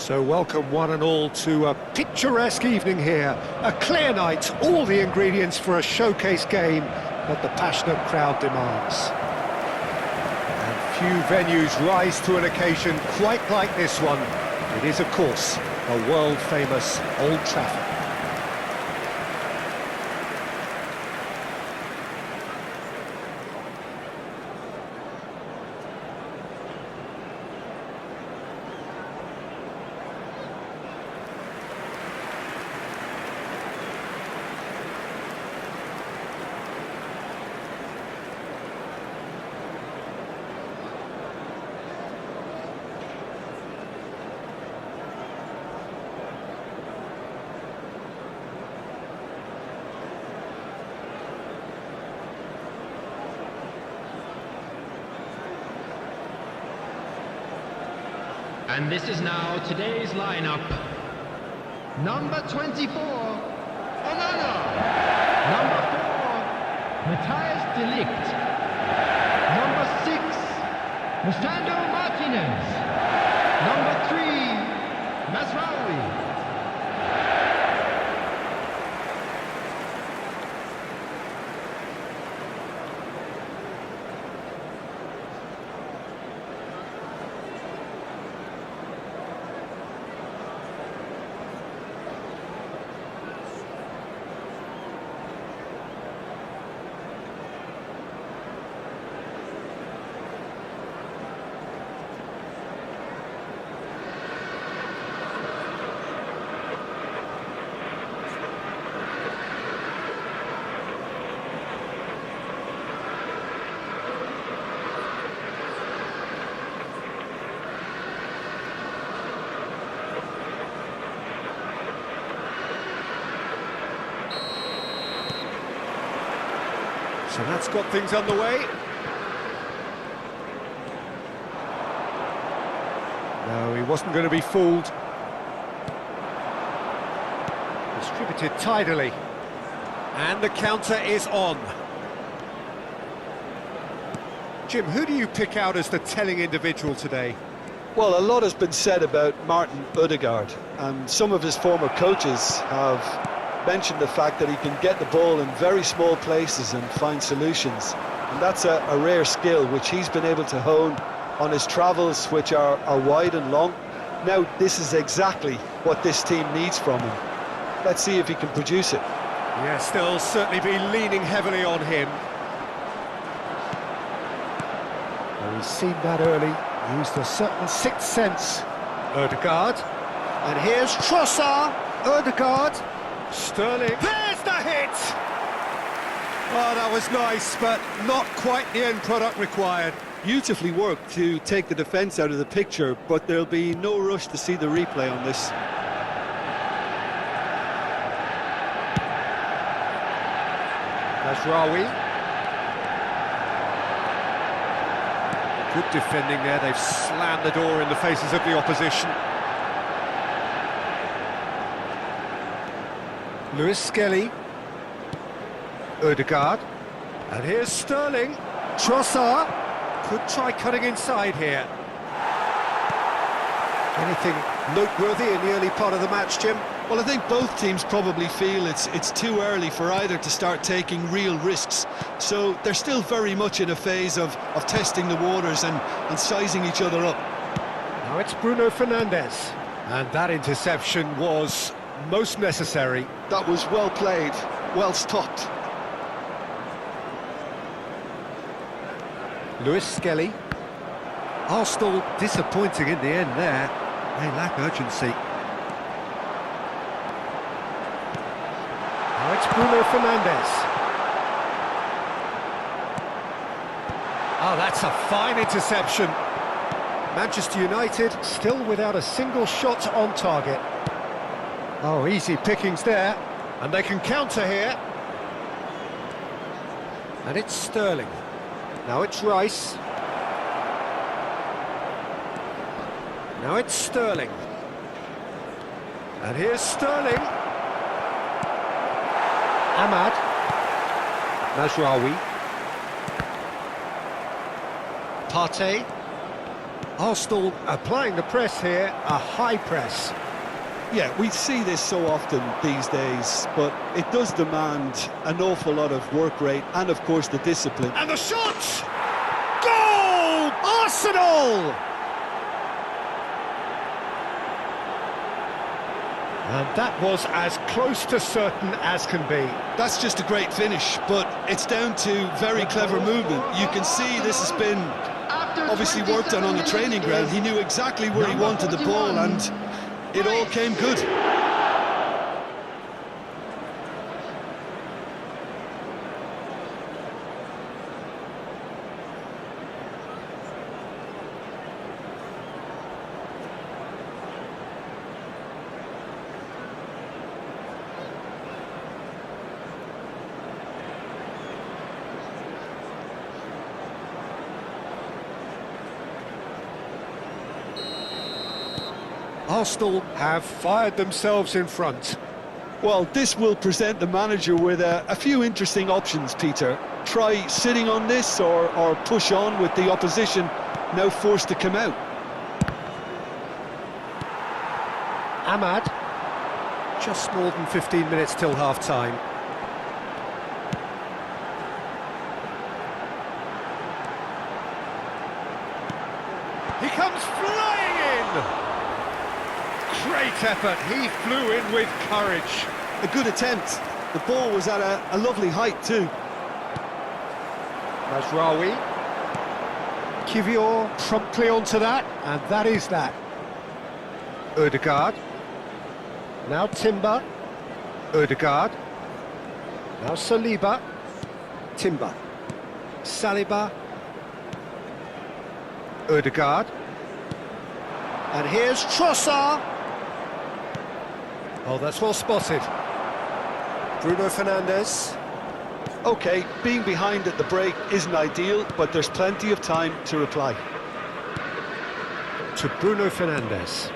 So welcome one and all to a picturesque evening here. A clear night, all the ingredients for a showcase game that the passionate crowd demands. And few venues rise to an occasion quite like this one. It is, of course, a world-famous Old Trafford. And this is now today's lineup. Number 24, Onana. Number 4, Matthias de Ligt. Number 6, Lisandro Martinez. Number 3, Mazraoui. So that's got things underway. No, he wasn't going to be fooled. Distributed tidily. And the counter is on. Jim, who do you pick out as the telling individual today? Well, a lot has been said about Martin Ødegaard, and some of his former coaches have mentioned the fact that he can get the ball in very small places and find solutions, and that's a rare skill which he's been able to hone on his travels, which are wide and long. Now this is exactly what this team needs from him. Let's see if he can produce it. Yes, they'll certainly be leaning heavily on him. Well, he's seen that early, used a certain sixth sense. Ødegaard, and here's Trossard. Ødegaard, Sterling, there's the hit! Oh, that was nice, but not quite the end product required. Beautifully worked to take the defence out of the picture, but there'll be no rush to see the replay on this. Mazraoui. Good defending there, they've slammed the door in the faces of the opposition. Lewis Skelly, Ødegaard, and here's Sterling. Trossard could try cutting inside here. Anything noteworthy in the early part of the match, Jim? Well, I think both teams probably feel it's too early for either to start taking real risks. So they're still very much in a phase of testing the waters and sizing each other up. Now it's Bruno Fernandes. And that interception was most necessary. That was well played, well stopped. Lewis Skelly. Arsenal disappointing in the end there. They lack urgency. Now it's Bruno Fernandes. Oh, that's a fine interception. Manchester United still without a single shot on target. Oh, easy pickings there, and they can counter here. And it's Sterling. Now it's Rice. Now it's Sterling. And here's Sterling. Ahmad. Mazraoui. Partey. Arsenal applying the press here, a high press. Yeah, we see this so often these days, but it does demand an awful lot of work rate and, of course, the discipline. And the shot! Goal! Arsenal! And that was as close to certain as can be. That's just a great finish, but it's down to very clever movement. You can see this has been obviously worked on the training ground. He knew exactly where he wanted the ball, and it all came good. Arsenal have fired themselves in front. Well, this will present the manager with a few interesting options, Peter. Try sitting on this or push on with the opposition now forced to come out. Ahmad, just more than 15 minutes till half-time. He comes flying in! Great effort, he flew in with courage. A good attempt. The ball was at a lovely height too. Mazraoui. Kivior promptly onto that, and that is that. Ødegaard. Now Timber. Ødegaard. Now Saliba. Timber. Saliba. Ødegaard. And here's Trossard. Oh, that's well spotted. Bruno Fernandes. OK, being behind at the break isn't ideal, but there's plenty of time to reply. To Bruno Fernandes.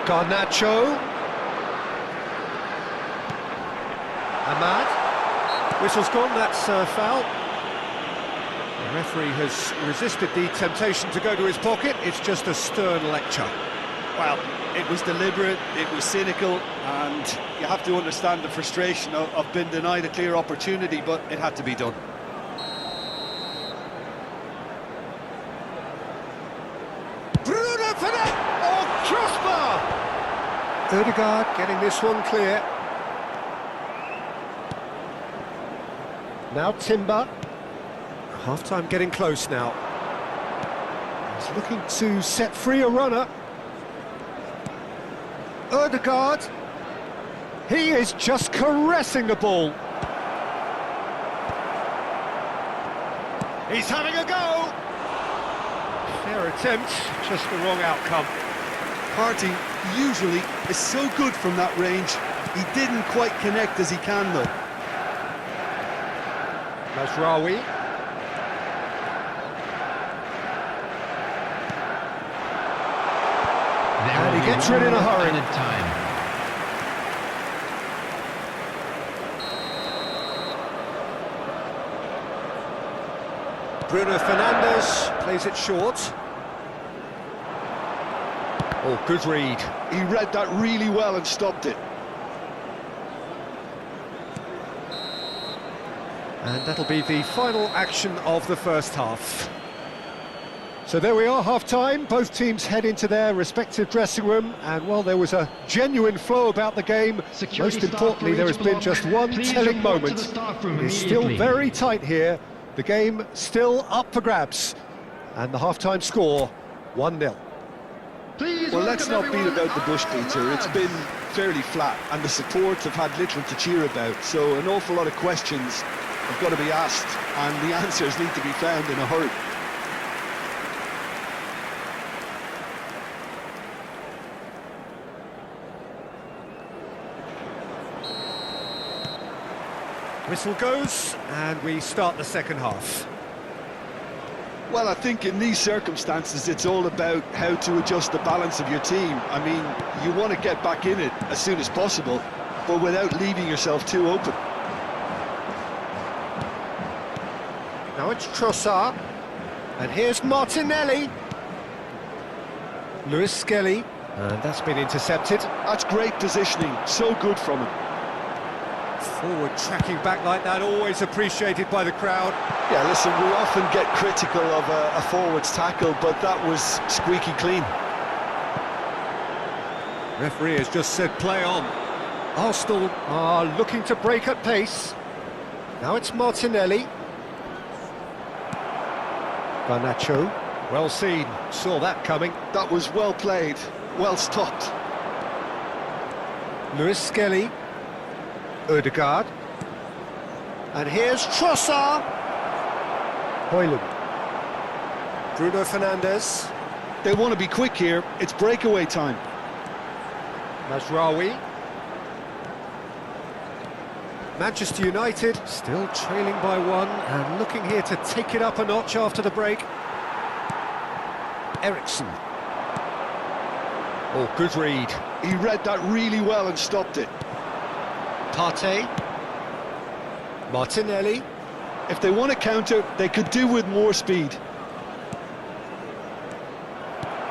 Garnacho. Ahmad. Whistle's gone, that's a foul. The referee has resisted the temptation to go to his pocket. It's just a stern lecture. Well, it was deliberate, it was cynical, and you have to understand the frustration of being denied a clear opportunity, but it had to be done. Bruno Fernandes! Oh, crossbar! Ødegaard getting this one clear. Now Timber. Half-time getting close now. He's looking to set free a runner. Ødegaard. He is just caressing the ball. He's having a go. Fair attempt, just the wrong outcome. Partey usually is so good from that range. He didn't quite connect as he can though. Mazraoui. And he gets rid in a hurry. Bruno Fernandes plays it short. Oh, good read. He read that really well and stopped it. And that'll be the final action of the first half. So there we are, half-time. Both teams head into their respective dressing room, and well, there was a genuine flow about the game. Most importantly, there has been just one telling moment. It is still very tight here. The game still up for grabs, and the half-time score 1-0. Well, let's not beat about the bush, Peter. It's been fairly flat, and the supports have had little to cheer about, so an awful lot of questions have got to be asked, and the answers need to be found in a hurry. Whistle goes, and we start the second half. Well, I think in these circumstances, it's all about how to adjust the balance of your team. I mean, you want to get back in it as soon as possible, but without leaving yourself too open. Now it's Trossard, and here's Martinelli. Lewis Skelly, and that's been intercepted. That's great positioning, so good from him. Forward tracking back like that, always appreciated by the crowd. Yeah, listen, we often get critical of a forward's tackle, but that was squeaky clean. Referee has just said play on. Arsenal are looking to break at pace. Now it's Martinelli. Garnacho, well seen, saw that coming. That was well played, well stopped. Lewis Skelly. Odegaard. And here's Trossard. Hoyland. Bruno Fernandes. They want to be quick here, it's breakaway time. Mazraoui. Manchester United still trailing by one and looking here to take it up a notch after the break. Ericsson. Oh, good read. He read that really well and stopped it. Partey. Martinelli. If they want to counter, they could do with more speed.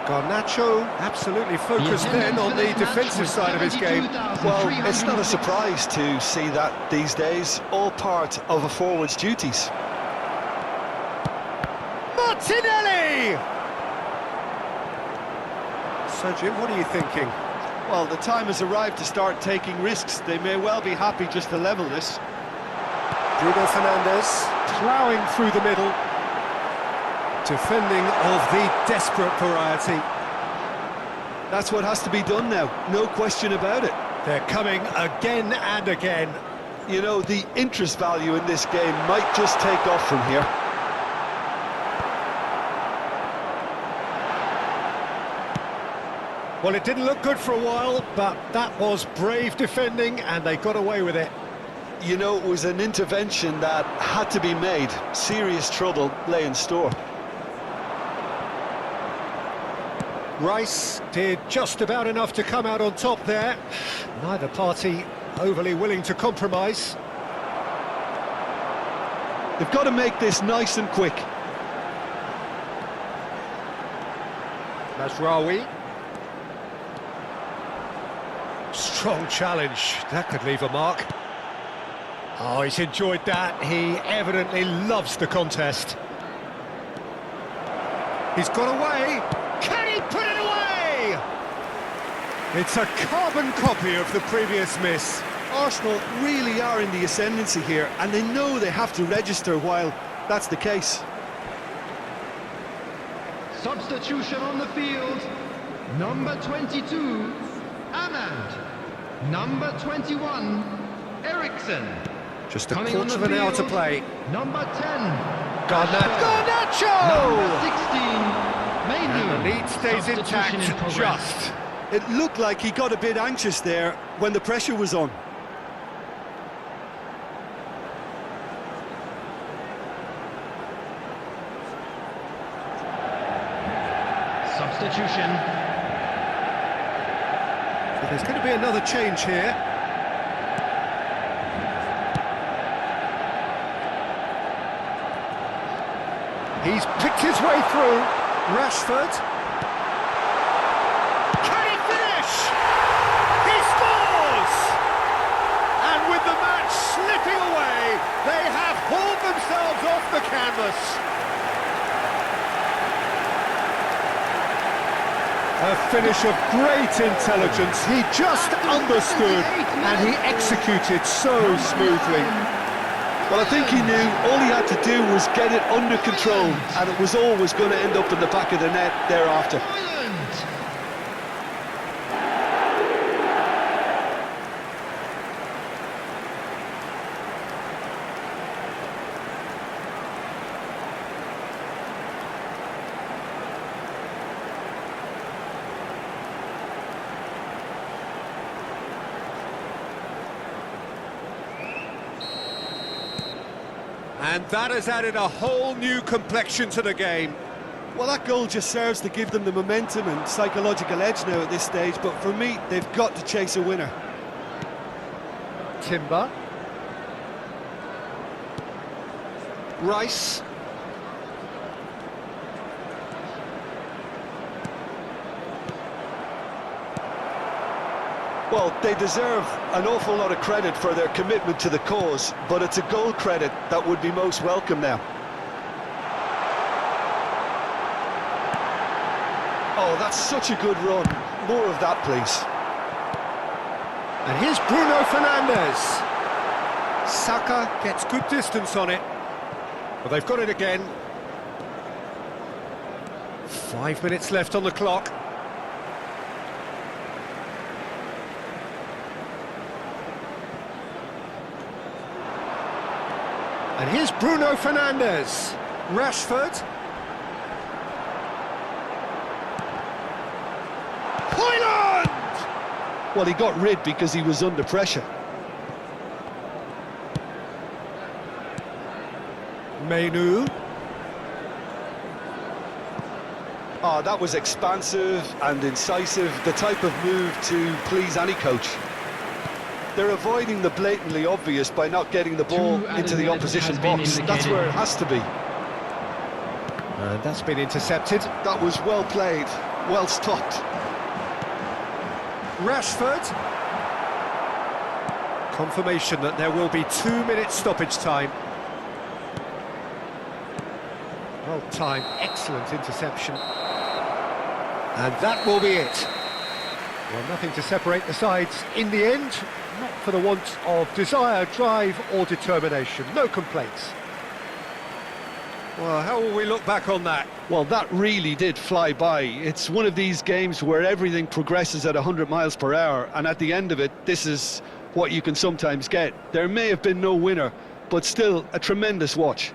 Garnacho absolutely focused then on the defensive side of his game. Well, it's not a surprise to see that these days, all part of a forward's duties. Martinelli! So, Jim, what are you thinking? Well, the time has arrived to start taking risks. They may well be happy just to level this. Bruno Fernandes ploughing through the middle. Defending of the desperate variety. That's what has to be done now, no question about it. They're coming again and again. You know, the interest value in this game might just take off from here. Well, it didn't look good for a while, but that was brave defending and they got away with it. You know, it was an intervention that had to be made. Serious trouble lay in store. Rice did just about enough to come out on top there. Neither party overly willing to compromise. They've got to make this nice and quick. Mazraoui. Strong challenge, that could leave a mark. Oh, he's enjoyed that. He evidently loves the contest. He's got away. Can he put it away? It's a carbon copy of the previous miss. Arsenal really are in the ascendancy here, and they know they have to register while that's the case. Substitution on the field. Number 22, Anand. Number 21, Ericsson. Just a Coming on quarter the of an hour to field, play. Number 10, Garnacho! Number 16, Mainu. And the lead stays Substitution in intact, progress. just. It looked like he got a bit anxious there when the pressure was on. Substitution. So there's going to be another change here. He's picked his way through. Rashford. Can he finish? He scores! And with the match slipping away, they have hauled themselves off the canvas. A finish of great intelligence. He just understood and he executed so smoothly. Well, I think he knew all he had to do was get it under control, and it was always going to end up in the back of the net thereafter. And that has added a whole new complexion to the game. Well, that goal just serves to give them the momentum and psychological edge now at this stage, but for me, they've got to chase a winner. Timber. Rice. Well, they deserve an awful lot of credit for their commitment to the cause, but it's a goal credit that would be most welcome now. Oh, that's such a good run. More of that, please. And here's Bruno Fernandes. Saka gets good distance on it. Well, they've got it again. 5 minutes left on the clock. And here's Bruno Fernandes. Rashford. Højlund! Well, he got rid because he was under pressure. Menu. Oh, that was expansive and incisive, the type of move to please any coach. They're avoiding the blatantly obvious by not getting the ball into the opposition box. That's where it has to be. And that's been intercepted. That was well played, well stopped. Rashford. Confirmation that there will be 2 minutes stoppage time. Well timed, excellent interception. And that will be it. Well, nothing to separate the sides in the end, not for the want of desire, drive or determination. No complaints. Well, how will we look back on that? Well, that really did fly by. It's one of these games where everything progresses at 100 miles per hour, and at the end of it, this is what you can sometimes get. There may have been no winner, but still a tremendous watch.